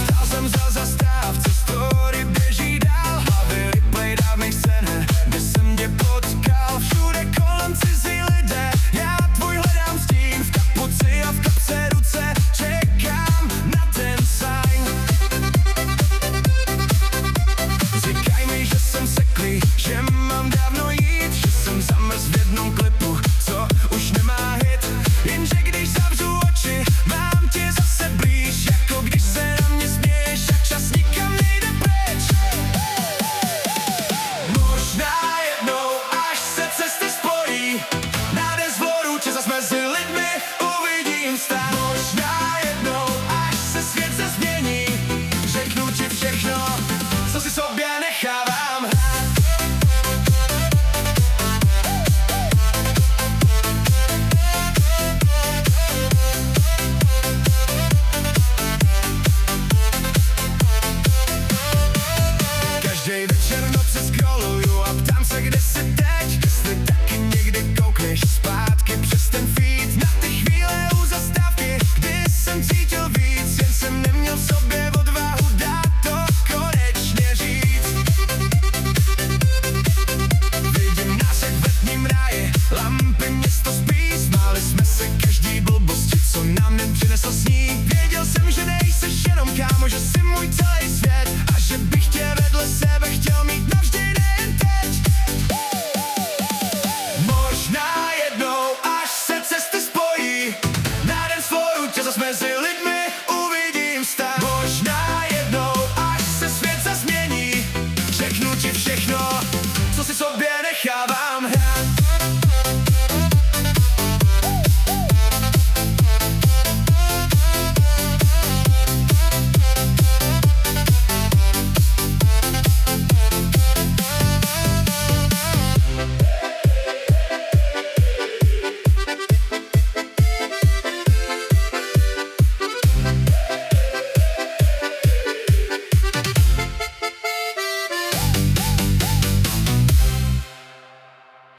Stál jsem za zastávce, story běží dál, hlavy replay dávnej scény, kde jsem tě potkal. Všude kolem cizí lidé, já tvůj hledám stín, v kapuci a v kapse ruce čekám na ten sign. Říkaj mi, že jsem seklý, že mám dávno jít, že jsem zamrz v jednom klipu, co už nemá hit. Jenže když zavřu oči, mám tě zase blíž, jako když se na mě směješ a čas nikam nejde pryč. Možná jednou, až se cesty spojí, na dezvoru tě zas mezi lidmi uvidím stát. Možná jednou, až se svět změní, řeknu ti všechno, co si sobě nechávám hrát. Každej večer v noci scrolluju a ptám se, kde jsi teď, jestli taky někdy koukneš zpátky přes ten feed na ty chvíle u zastávky, kdy jsem cítil víc, jen jsem neměl v sobě odvahu dát to konečně říct. Vidím nás jak v letním ráji, lampy město spí, smáli jsme se každý blbosti, co nám jen přinesl sníh. Věděl jsem, že nejseš jenom kámo, že jsi můj celý svět,